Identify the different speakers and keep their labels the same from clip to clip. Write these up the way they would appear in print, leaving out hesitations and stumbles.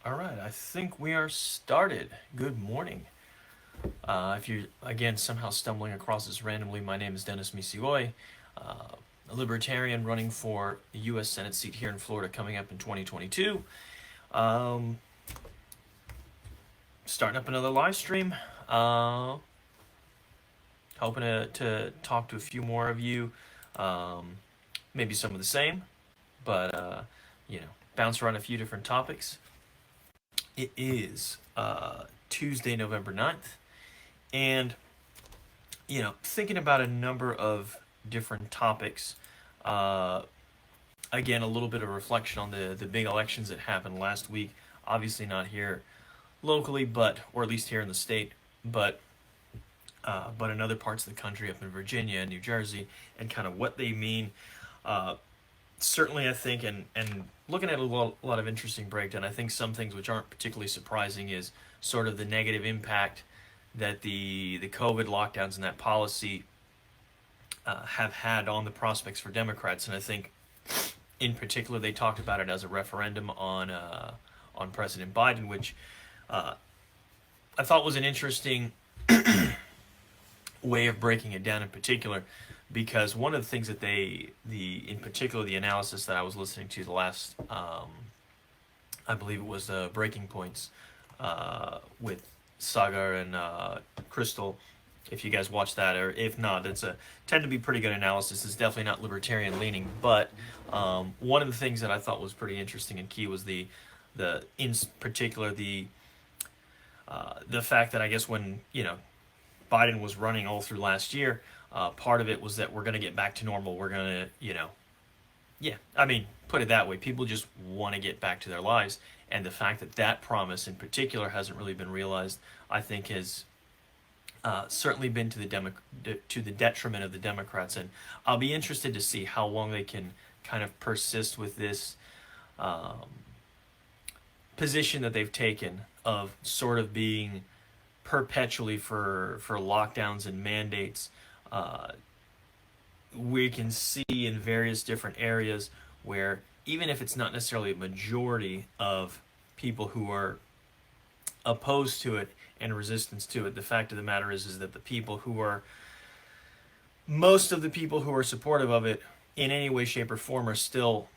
Speaker 1: All right, I think we are started. Good morning. If you're, again, somehow stumbling across this randomly, my name is Dennis Misioi, a libertarian running for the U.S. Senate seat here in Florida coming up in 2022. Um, Starting up another live stream. Hoping to talk to a few more of you. Maybe some of the same, but, bounce around a few different topics. It is Tuesday, November 9th. And, thinking about a number of different topics. Uh, Again, a little bit of reflection on the big elections that happened last week. Obviously, not here locally, or at least here in the state, but in other parts of the country, up in Virginia and New Jersey, and kind of what they mean. Uh, Certainly, I think, and looking at a lot of interesting breakdown, I think some things which aren't particularly surprising is sort of the negative impact that the COVID lockdowns and that policy have had on the prospects for Democrats. And I think, in particular, they talked about it as a referendum on President Biden, which uh, I thought was an interesting way of breaking it down. In particular, because one of the things that in particular, the analysis that I was listening to the last, I believe it was Breaking Points with Sagar and Crystal. If you guys watch that, or if not, tend to be pretty good analysis. It's definitely not libertarian leaning, but one of the things that I thought was pretty interesting and key was the in particular the fact that I guess when Biden was running all through last year, part of it was that we're going to get back to normal. We're going to yeah, I mean, put it that way. People just want to get back to their lives, and the fact that that promise in particular hasn't really been realized, I think, has certainly been to the detriment of the Democrats. And I'll be interested to see how long they can kind of persist with this position that they've taken of sort of being perpetually for lockdowns and mandates. We can see in various different areas where even if it's not necessarily a majority of people who are opposed to it and resistance to it, the fact of the matter is that most of the people who are supportive of it in any way, shape, or form are still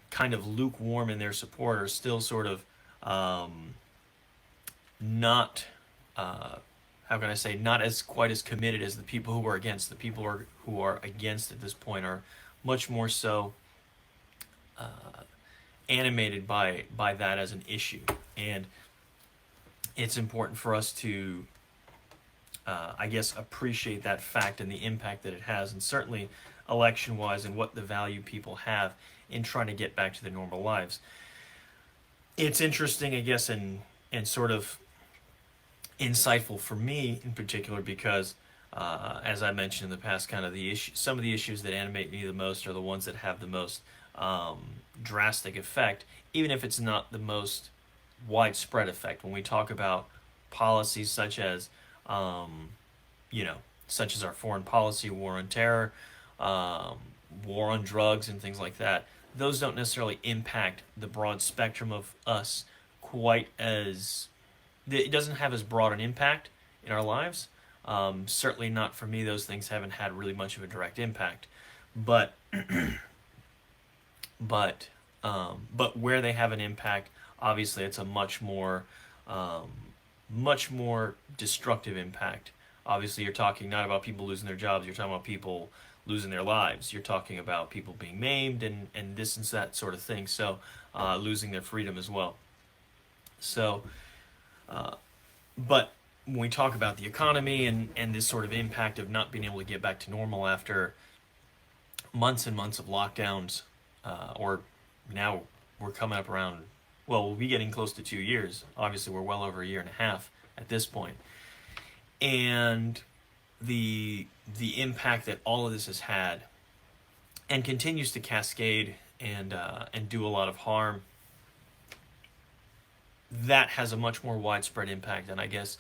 Speaker 1: kind of lukewarm in their support, are still sort of not how can I say, not as quite as committed as the people who are against. The people who are against at this point are much more so animated by that as an issue. And it's important for us to I guess appreciate that fact and the impact that it has, and certainly election wise, and what the value people have in trying to get back to their normal lives. It's interesting, I guess, and sort of insightful for me in particular, because as I mentioned in the past, kind of some of the issues that animate me the most are the ones that have the most drastic effect, even if it's not the most widespread effect. When we talk about policies such as such as our foreign policy, war on terror, war on drugs, and things like that, those don't necessarily impact the broad spectrum of us quite as. It doesn't have as broad an impact in our lives. Certainly not for me. Those things haven't had really much of a direct impact, but where they have an impact, obviously it's a much more destructive impact. Obviously, you're talking not about people losing their jobs. You're talking about people losing their lives. You're talking about people being maimed and this and that sort of thing. So losing their freedom as well. So. But when we talk about the economy and this sort of impact of not being able to get back to normal after months and months of lockdowns, or now we're coming up around, well, we'll be getting close to 2 years. Obviously, we're well over a year and a half at this point. And the impact that all of this has had and continues to cascade and do a lot of harm, that has a much more widespread impact. And I guess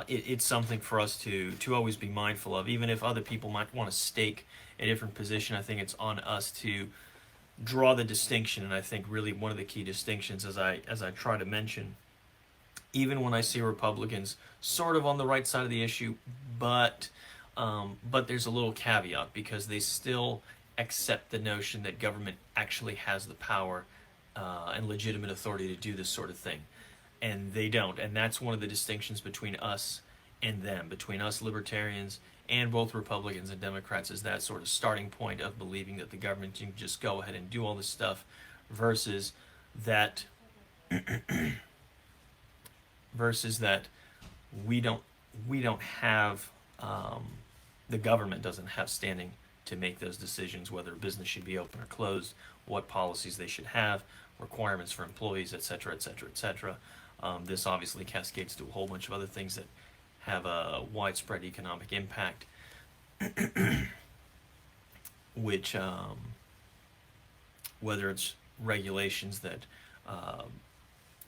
Speaker 1: it's something for us to always be mindful of. Even if other people might want to stake a different position, I think it's on us to draw the distinction, and I think really one of the key distinctions, as I try to mention, even when I see Republicans sort of on the right side of the issue, but there's a little caveat because they still accept the notion that government actually has the power and legitimate authority to do this sort of thing, and they don't. And that's one of the distinctions between us and them, between us libertarians and both Republicans and Democrats, is that sort of starting point of believing that the government can just go ahead and do all this stuff, versus that we don't have the government doesn't have standing to make those decisions, whether a business should be open or closed, what policies they should have, requirements for employees, etc., etc., etc. This obviously cascades to a whole bunch of other things that have a widespread economic impact, which, whether it's regulations that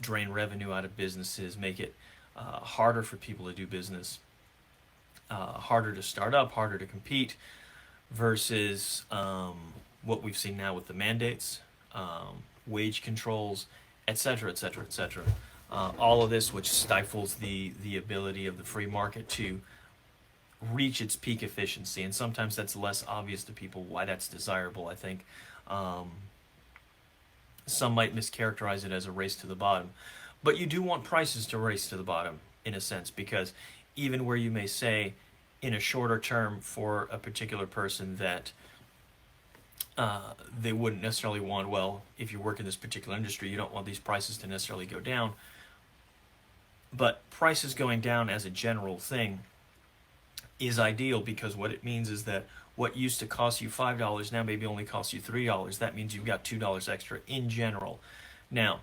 Speaker 1: drain revenue out of businesses, make it harder for people to do business, harder to start up, harder to compete, versus what we've seen now with the mandates, wage controls, etc., etc., etc. All of this, which stifles the ability of the free market to reach its peak efficiency, and sometimes that's less obvious to people why that's desirable. I think some might mischaracterize it as a race to the bottom, but you do want prices to race to the bottom in a sense, because even where you may say in a shorter term for a particular person that they wouldn't necessarily want, well, if you work in this particular industry, you don't want these prices to necessarily go down. But prices going down as a general thing is ideal, because what it means is that what used to cost you $5 now maybe only costs you $3. That means you've got $2 extra in general. Now,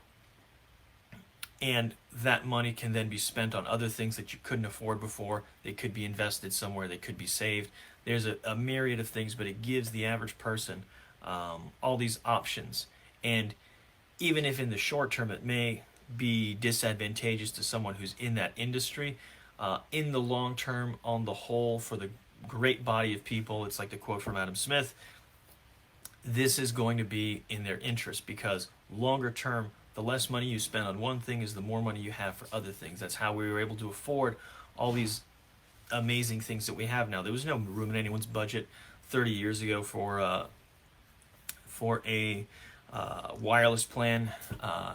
Speaker 1: and that money can then be spent on other things that you couldn't afford before. They could be invested somewhere, they could be saved. There's a myriad of things, but it gives the average person all these options. And even if in the short term it may be disadvantageous to someone who's in that industry, in the long term, on the whole, for the great body of people, it's like the quote from Adam Smith, this is going to be in their interest, because longer term, the less money you spend on one thing is the more money you have for other things. That's how we were able to afford all these amazing things that we have now. There was no room in anyone's budget 30 years ago for a wireless plan,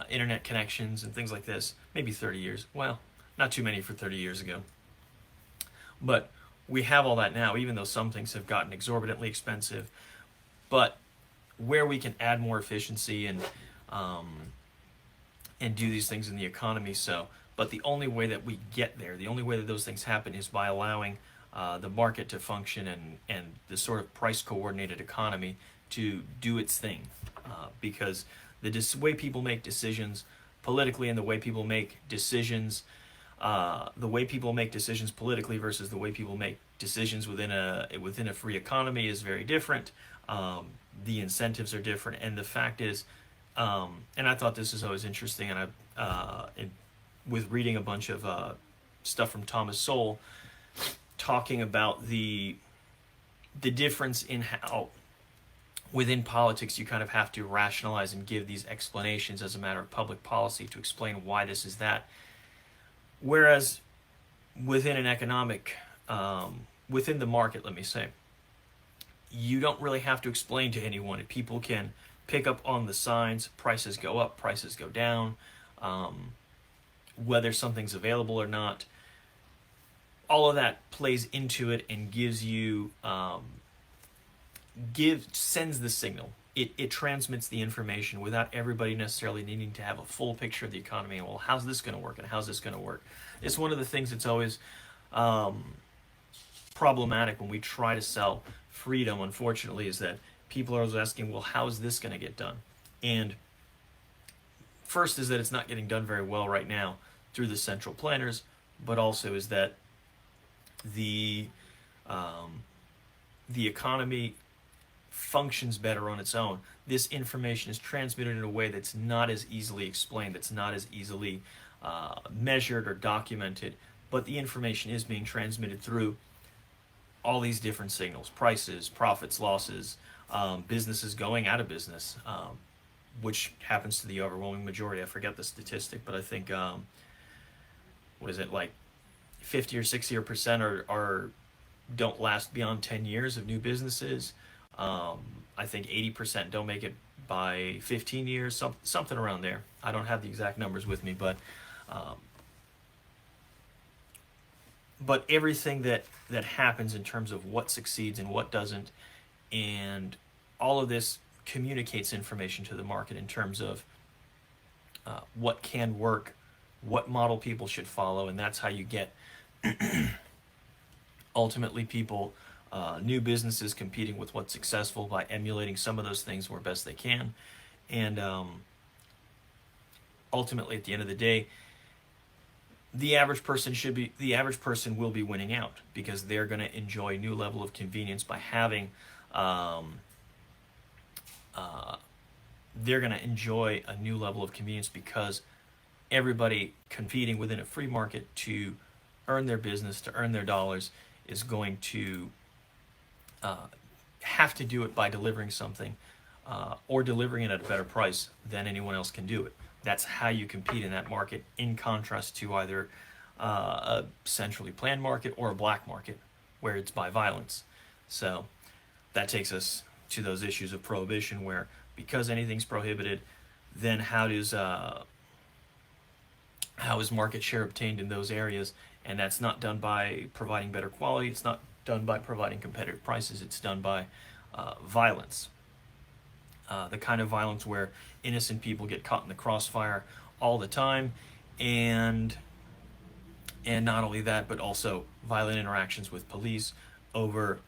Speaker 1: internet connections, and things like this. Maybe 30 years. Well, not too many for 30 years ago. But we have all that now, even though some things have gotten exorbitantly expensive. But where we can add more efficiency and do these things in the economy. But the only way that we get there, the only way that those things happen, is by allowing the market to function and the sort of price coordinated economy to do its thing. Because the way people make decisions politically, and the way people make decisions politically versus the way people make decisions within a free economy is very different. The incentives are different, and the fact is, and I thought this is always interesting, and with reading a bunch of stuff from Thomas Sowell, talking about the difference in how within politics you kind of have to rationalize and give these explanations as a matter of public policy to explain why this is that. Whereas within an economic, within the market, let me say, you don't really have to explain to anyone. People can pick up on the signs. Prices go up, prices go down, whether something's available or not. All of that plays into it and gives you, sends the signal. It transmits the information without everybody necessarily needing to have a full picture of the economy. And, well, how's this going to work, and how's this going to work? It's one of the things that's always problematic when we try to sell freedom, unfortunately, is that people are always asking, well, how is this going to get done? And first is that it's not getting done very well right now through the central planners, but also is that the economy functions better on its own. This information is transmitted in a way that's not as easily explained, that's not as easily measured or documented, but the information is being transmitted through all these different signals: prices, profits, losses, businesses going out of business, which happens to the overwhelming majority. I forget the statistic, but I think what is it, like 50 or 60% are don't last beyond 10 years of new businesses. I think 80% don't make it by 15 years, something around there. I don't have the exact numbers with me, but everything that happens in terms of what succeeds and what doesn't, and all of this communicates information to the market in terms of what can work, what model people should follow, and that's how you get ultimately people, new businesses competing with what's successful by emulating some of those things where best they can. And ultimately, at the end of the day, the average person will be winning out, because they're going to enjoy a new level of convenience by having they're going to enjoy a new level of convenience because everybody competing within a free market to earn their business, to earn their dollars, is going to have to do it by delivering something, or delivering it at a better price than anyone else can do it. That's how you compete in that market, in contrast to either a centrally planned market or a black market where it's by violence. So that takes us to those issues of prohibition, where because anything's prohibited, then how is market share obtained in those areas? And that's not done by providing better quality. It's not done by providing competitive prices. It's done by violence. The kind of violence where innocent people get caught in the crossfire all the time, and not only that, but also violent interactions with police over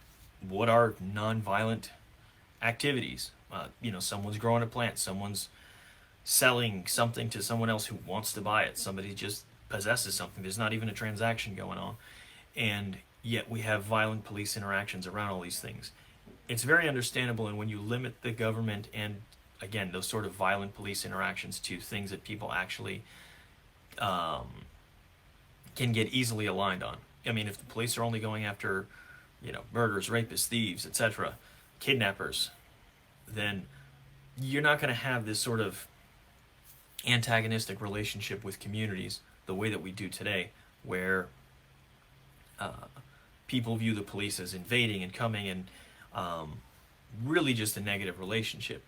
Speaker 1: what are non-violent activities. Someone's growing a plant, someone's selling something to someone else who wants to buy it, somebody just possesses something, there's not even a transaction going on, and yet we have violent police interactions around all these things. It's very understandable, and when you limit the government and, again, those sort of violent police interactions to things that people actually can get easily aligned on. I mean, if the police are only going after, murderers, rapists, thieves, etc., kidnappers, then you're not going to have this sort of antagonistic relationship with communities the way that we do today, where people view the police as invading and coming, and really just a negative relationship.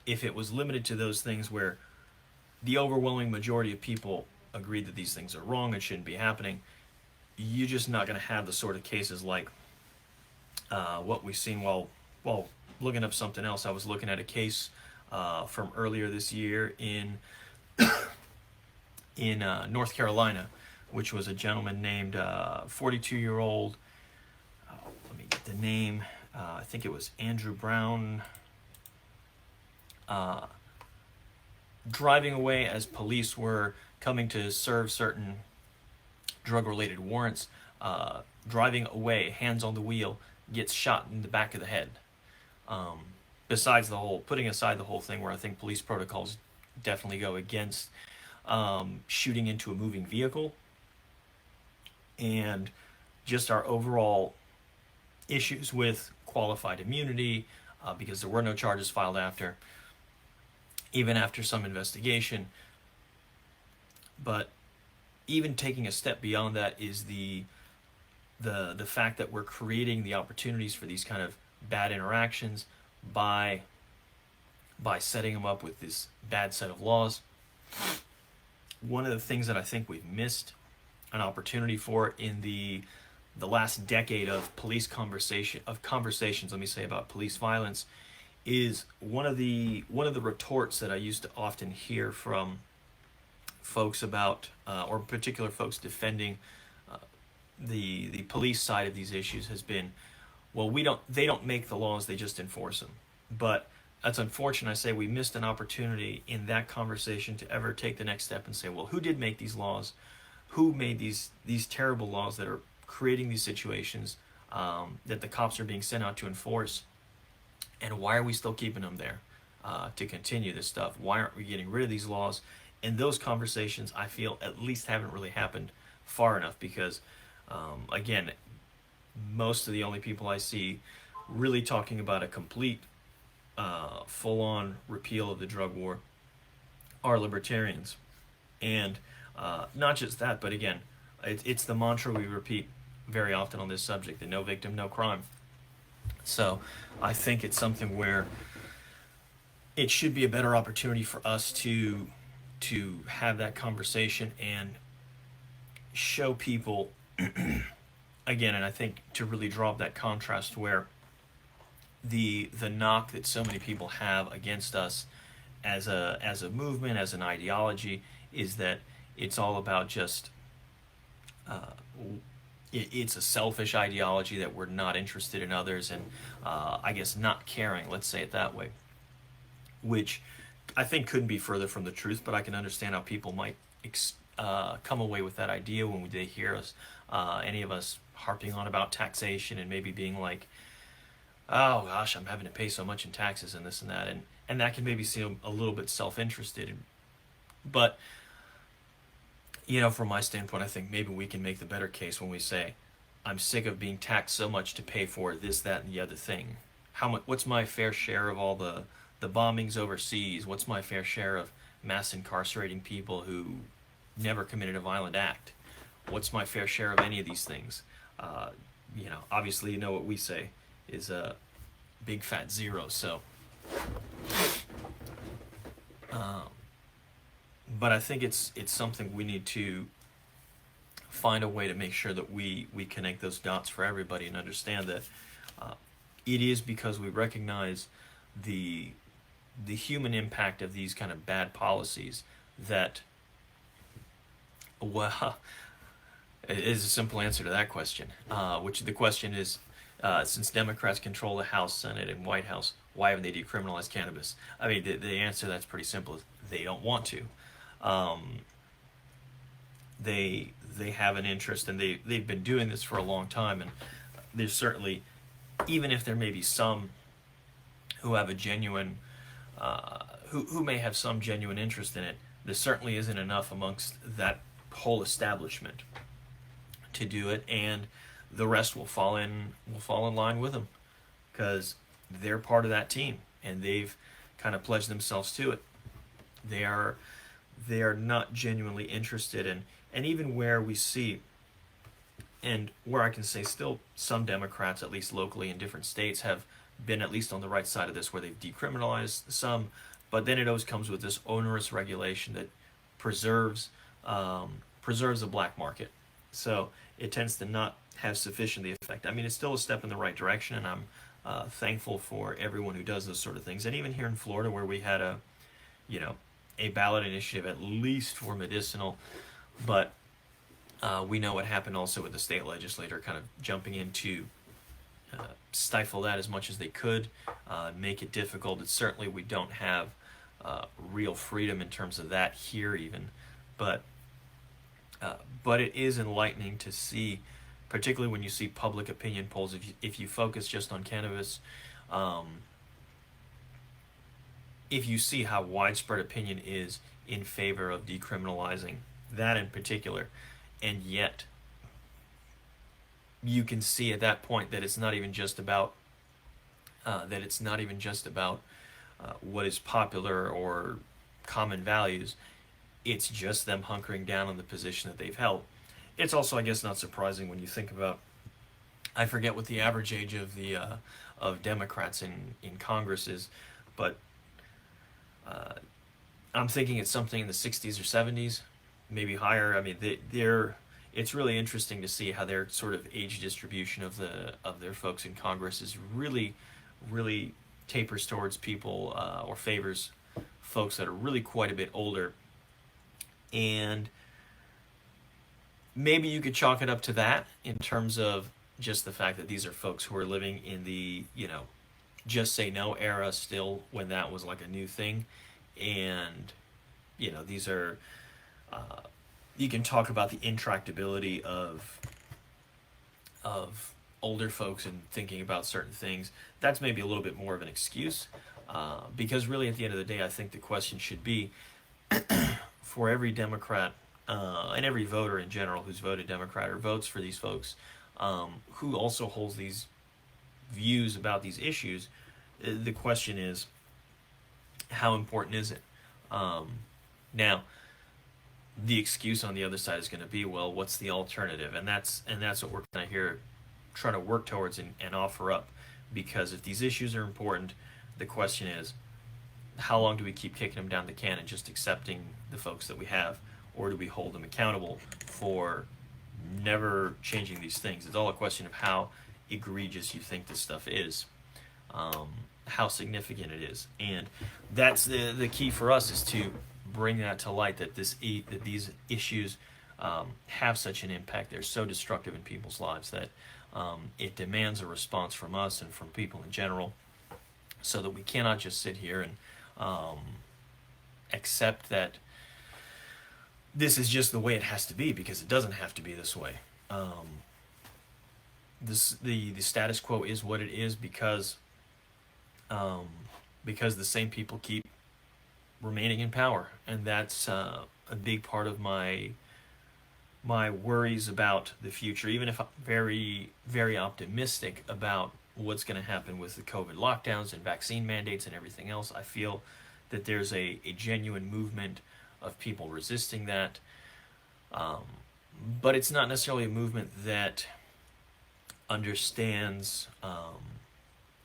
Speaker 1: If it was limited to those things where the overwhelming majority of people agreed that these things are wrong and shouldn't be happening, you're just not going to have the sort of cases like what we've seen. While looking up something else, I was looking at a case from earlier this year in North Carolina, which was a gentleman named 42-year-old, let me get the name, I think it was Andrew Brown, driving away as police were coming to serve certain drug-related warrants, driving away, hands on the wheel, gets shot in the back of the head. Putting aside the whole thing where I think police protocols definitely go against shooting into a moving vehicle, and just our overall issues with qualified immunity, because there were no charges filed even after some investigation. But even taking a step beyond that is the fact that we're creating the opportunities for these kind of bad interactions by setting them up with this bad set of laws. One of the things that I think we've missed an opportunity for in the last decade of conversations, let me say, about police violence, is one of the retorts that I used to often hear from folks about, or particular folks defending the police side of these issues, has been, well, they don't make the laws, they just enforce them. But that's unfortunate. I say we missed an opportunity in that conversation to ever take the next step and say, well, who did make these laws? Who made these terrible laws that are creating these situations that the cops are being sent out to enforce? And why are we still keeping them there to continue this stuff? Why aren't we getting rid of these laws? And those conversations, I feel, at least haven't really happened far enough, because, again, most of the only people I see really talking about a complete full-on repeal of the drug war are libertarians. And not just that, but again, it's the mantra we repeat very often on this subject, that no victim, no crime. So I think it's something where it should be a better opportunity for us to have that conversation and show people again, and I think to really draw up that contrast where the knock that so many people have against us as a movement, as an ideology, is that it's all about just it's a selfish ideology, that we're not interested in others, and I guess not caring, let's say it that way, which I think couldn't be further from the truth. But I can understand how people might come away with that idea when they hear us, any of us, harping on about taxation and maybe being like, oh gosh, I'm having to pay so much in taxes and this and that, and that can maybe seem a little bit self-interested. But from my standpoint, I think maybe we can make the better case when we say, I'm sick of being taxed so much to pay for this, that, and the other thing. What's my fair share of all the bombings overseas? What's my fair share of mass incarcerating people who never committed a violent act? What's my fair share of any of these things? Obviously, what we say is a big fat zero. So, but I think it's something we need to find a way to make sure that we connect those dots for everybody and understand that it is because we recognize the human impact of these kind of bad policies that, well, it is a simple answer to that question, which the question is, since Democrats control the House, Senate, and White House, why haven't they decriminalized cannabis? I mean, the answer to that's pretty simple. They don't want to. They have an interest, and they've been doing this for a long time, and there's certainly, even if there may be some who have a genuine, who may have some genuine interest in it, there certainly isn't enough amongst that whole establishment to do it, and the rest will fall in line with them because they're part of that team and they've kind of pledged themselves to it. They are not genuinely interested in, and even where we see, and where I can say still some Democrats, at least locally in different states, have been at least on the right side of this, where they've decriminalized some, but then it always comes with this onerous regulation that preserves the black market. So it tends to not have sufficient effect. I mean, it's still a step in the right direction, and I'm thankful for everyone who does those sort of things. And even here in Florida, where we had a ballot initiative at least for medicinal, but we know what happened also with the state legislature kind of jumping in to stifle that as much as they could, make it difficult. It's certainly, we don't have real freedom in terms of that here even, but it is enlightening to see, particularly when you see public opinion polls. If you focus just on cannabis, if you see how widespread opinion is in favor of decriminalizing that in particular, and yet you can see at that point that it's not even just about what is popular or common values. It's just them hunkering down on the position that they've held. It's also, I guess, not surprising when you think about, I forget what the average age of the of Democrats in Congress is, but I'm thinking it's something in the 60s or 70s, maybe higher. I mean, it's really interesting to see how their sort of age distribution of their folks in Congress is really, really tapers towards people or favors folks that are really quite a bit older. And maybe you could chalk it up to that in terms of just the fact that these are folks who are living in the, just say no era still, when that was like a new thing. And, these are, you can talk about the intractability of older folks and thinking about certain things. That's maybe a little bit more of an excuse, because really at the end of the day, I think the question should be, for every Democrat and every voter in general who's voted Democrat or votes for these folks, who also holds these views about these issues, the question is, how important is it? Now, the excuse on the other side is going to be, well, what's the alternative? And that's what we're kind of here trying to work towards and offer up. Because if these issues are important, the question is, how long do we keep kicking them down the can and just accepting the folks that we have? Or do we hold them accountable for never changing these things? It's all a question of how egregious you think this stuff is, how significant it is. And that's the key for us, is to bring that to light, that that these issues have such an impact. They're so destructive in people's lives that it demands a response from us and from people in general, so that we cannot just sit here and accept that this is just the way it has to be, because it doesn't have to be this way. The status quo is what it is because the same people keep remaining in power, and that's a big part of my worries about the future. Even if I'm very, very optimistic about what's going to happen with the COVID lockdowns and vaccine mandates and everything else, I feel that there's a genuine movement of people resisting that. But it's not necessarily a movement that understands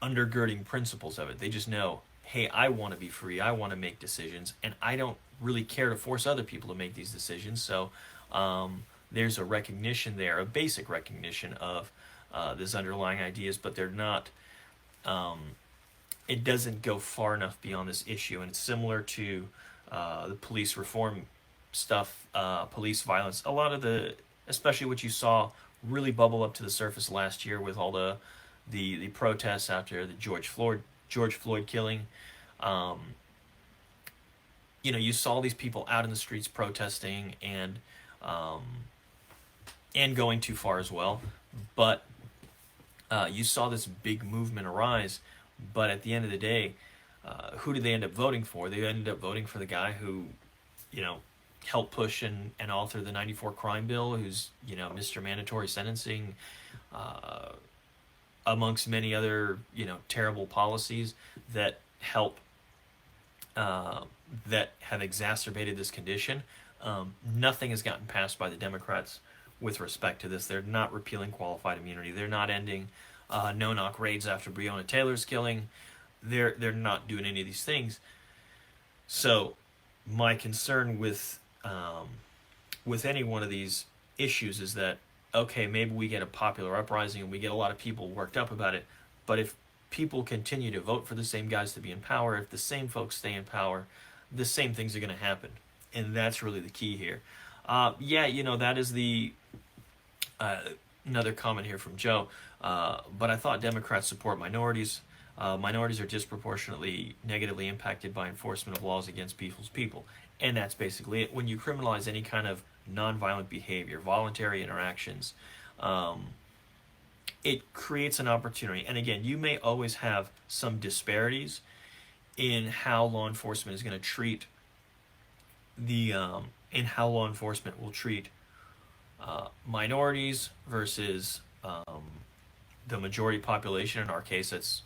Speaker 1: undergirding principles of it. They just know, hey, I want to be free, I want to make decisions, and I don't really care to force other people to make these decisions. So there's a recognition there, a basic recognition of these underlying ideas, but they're not, it doesn't go far enough beyond this issue. And it's similar to the police reform stuff, police violence. A lot of especially what you saw really bubble up to the surface last year with all the protests after the George Floyd killing. You saw these people out in the streets protesting and going too far as well. But you saw this big movement arise. But at the end of the day, who did they end up voting for? They ended up voting for the guy who, helped push and author the '94 crime bill, who's, Mr. Mandatory Sentencing, amongst many other, terrible policies that help, that have exacerbated this condition. Nothing has gotten passed by the Democrats with respect to this. They're not repealing qualified immunity. They're not ending no-knock raids after Breonna Taylor's killing. They're not doing any of these things. So my concern with any one of these issues is that, okay, maybe we get a popular uprising and we get a lot of people worked up about it, but if people continue to vote for the same guys to be in power, if the same folks stay in power, the same things are going to happen. And that's really the key here. That is another comment here from Joe. But I thought Democrats support minorities. Minorities are disproportionately negatively impacted by enforcement of laws against people's people. And that's basically it. When you criminalize any kind of nonviolent behavior, voluntary interactions, it creates an opportunity. And again, you may always have some disparities in how law enforcement is going to treat in how law enforcement will treat minorities versus the majority population. In our case, it's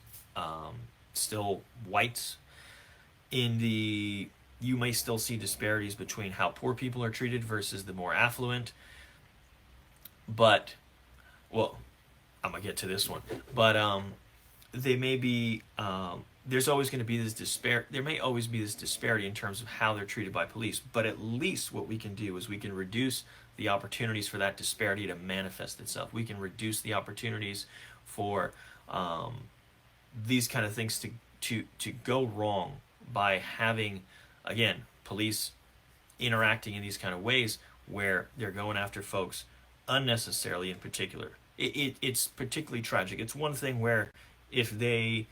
Speaker 1: still whites. You may still see disparities between how poor people are treated versus the more affluent. But, well, I'm going to get to this one. But they may be, there's always going to be there may always be this disparity in terms of how they're treated by police. But at least what we can do is we can reduce the opportunities for that disparity to manifest itself. We can reduce the opportunities for these kind of things to go wrong by having, again, police interacting in these kind of ways where they're going after folks unnecessarily in particular. It's particularly tragic. It's one thing where if they,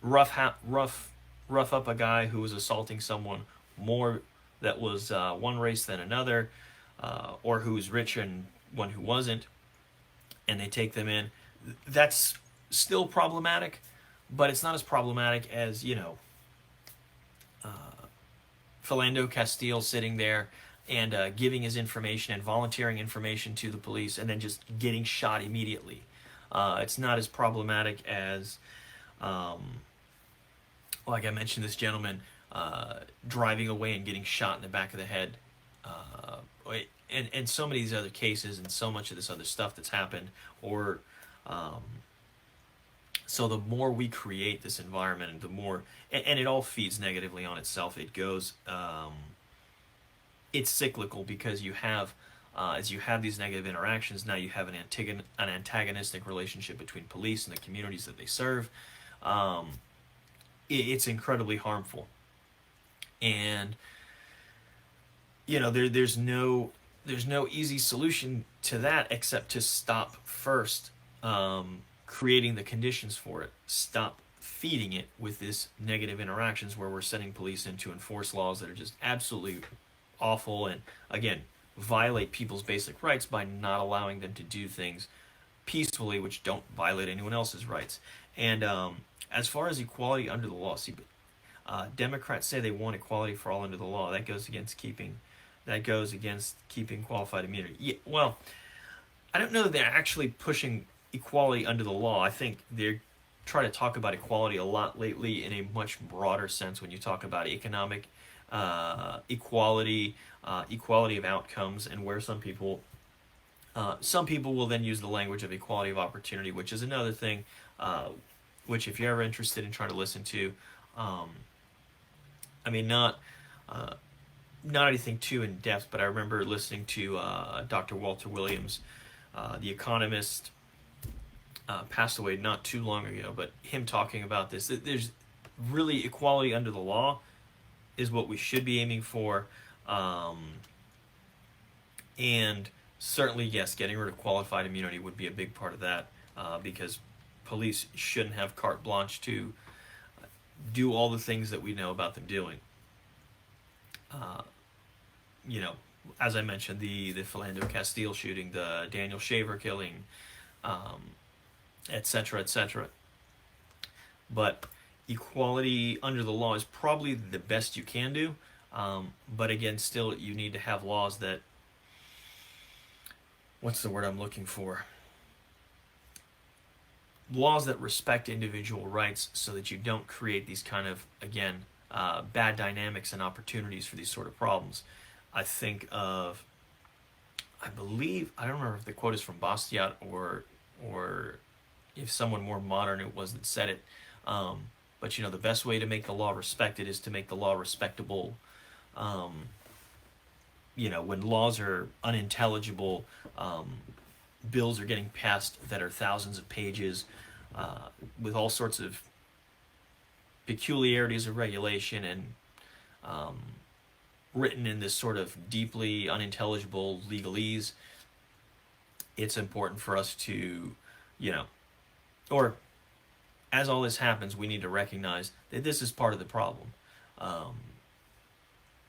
Speaker 1: rough up a guy who was assaulting someone more that was one race than another, or who's rich and one who wasn't, and they take them in, that's still problematic, but it's not as problematic as, Philando Castile sitting there and giving his information and volunteering information to the police and then just getting shot immediately. It's not as problematic as Like I mentioned, this gentleman driving away and getting shot in the back of the head, and so many of these other cases, and so much of this other stuff that's happened. Or so the more we create this environment, and the more, and it all feeds negatively on itself. It goes, it's cyclical, because you have, as you have these negative interactions, now you have an antagonistic relationship between police and the communities that they serve. It's incredibly harmful, and there's no easy solution to that except to stop first, creating the conditions for it. Stop feeding it with this negative interactions where we're sending police in to enforce laws that are just absolutely awful, and again, violate people's basic rights by not allowing them to do things peacefully, which don't violate anyone else's rights. And as far as equality under the law, see, Democrats say they want equality for all under the law. That goes against keeping qualified immunity. Yeah, well, I don't know that they're actually pushing equality under the law. I think they're trying to talk about equality a lot lately in a much broader sense when you talk about economic equality, equality of outcomes, and where some people will then use the language of equality of opportunity, which is another thing, which if you're ever interested in trying to listen to, I mean, not anything too in depth, but I remember listening to Dr. Walter Williams, the economist, passed away not too long ago, but him talking about this. There's really equality under the law is what we should be aiming for, and certainly, yes, getting rid of qualified immunity would be a big part of that, because police shouldn't have carte blanche to do all the things that we know about them doing. As I mentioned, the Philando Castile shooting, the Daniel Shaver killing, etc., etc. But equality under the law is probably the best you can do. But again, still, you need to have laws that, what's the word I'm looking for? Laws that respect individual rights, so that you don't create these kind of, again, bad dynamics and opportunities for these sort of problems. I think of, I don't remember if the quote is from Bastiat or if someone more modern it was that said it. But the best way to make the law respected is to make the law respectable. When laws are unintelligible, bills are getting passed that are thousands of pages, with all sorts of peculiarities of regulation, and written in this sort of deeply unintelligible legalese. It's important for us to, or as all this happens, we need to recognize that this is part of the problem.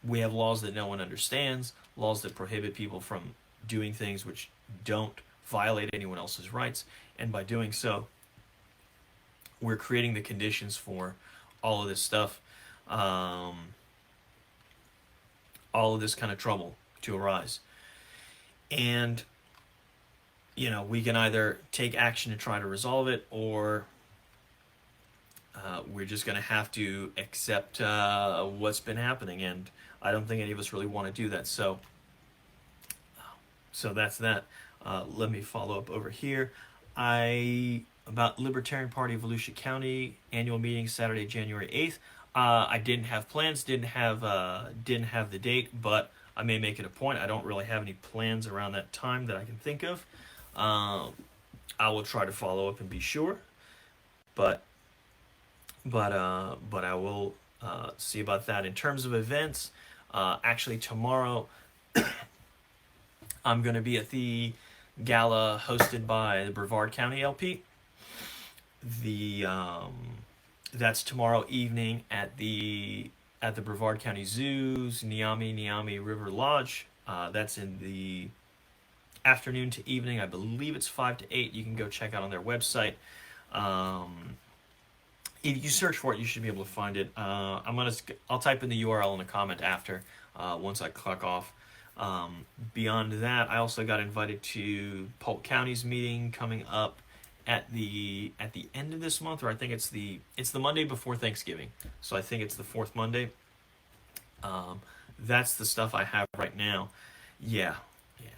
Speaker 1: We have laws that no one understands, laws that prohibit people from doing things which don't violate anyone else's rights, and by doing so, we're creating the conditions for all of this stuff, all of this kind of trouble to arise. And, we can either take action to try to resolve it, or we're just going to have to accept what's been happening, and I don't think any of us really want to do that. So that's that. Let me follow up over here. About Libertarian Party of Volusia County annual meeting Saturday, January 8th. I didn't have plans, didn't have the date, but I may make it a point. I don't really have any plans around that time that I can think of. I will try to follow up and be sure, but I will see about that. In terms of events, actually tomorrow I'm going to be at the gala hosted by the Brevard County LP. That's tomorrow evening at the Brevard County Zoo's Niami River Lodge. That's in the afternoon to evening. I believe it's 5 to 8. You can go check out on their website. If you search for it, you should be able to find it. I'll type in the URL in the comment after, once I clock off. Beyond that, I also got invited to Polk County's meeting coming up at the end of this month, or I think it's the Monday before Thanksgiving. So I think it's the fourth Monday. That's the stuff I have right now. Yeah, yeah,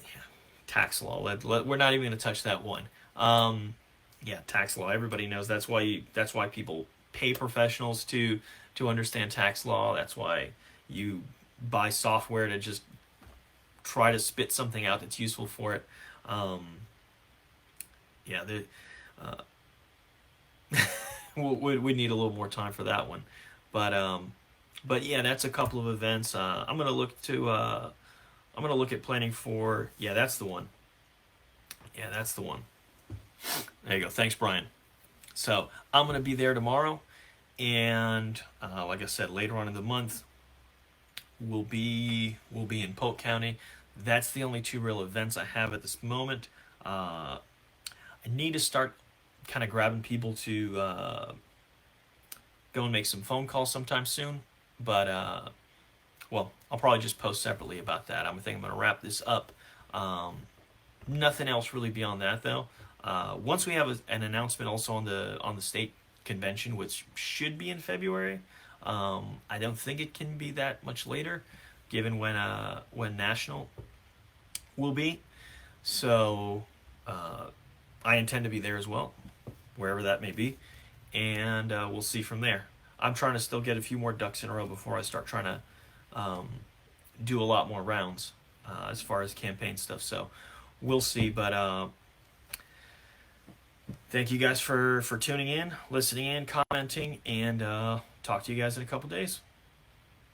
Speaker 1: yeah. Tax law. We're not even going to touch that one. Yeah, tax law. Everybody knows that's why people pay professionals to understand tax law. That's why you buy software to just try to spit something out that's useful for it. Yeah, we need a little more time for that one, but yeah, that's a couple of events. I'm gonna look at planning for. Yeah, that's the one. Yeah, that's the one. There you go. Thanks, Brian. So I'm gonna be there tomorrow, and like I said, later on in the month, we'll be in Polk County. That's the only two real events I have at this moment. I need to start kind of grabbing people to go and make some phone calls sometime soon. But, well, I'll probably just post separately about that. I think I'm going to wrap this up. Nothing else really beyond that, though. Once we have an announcement also on the state convention, which should be in February, I don't think it can be that much later, given when national will be. So I intend to be there as well, wherever that may be, and we'll see from there. I'm trying to still get a few more ducks in a row before I start trying to do a lot more rounds as far as campaign stuff. So we'll see, but thank you guys for tuning in, listening in, commenting, and talk to you guys in a couple days.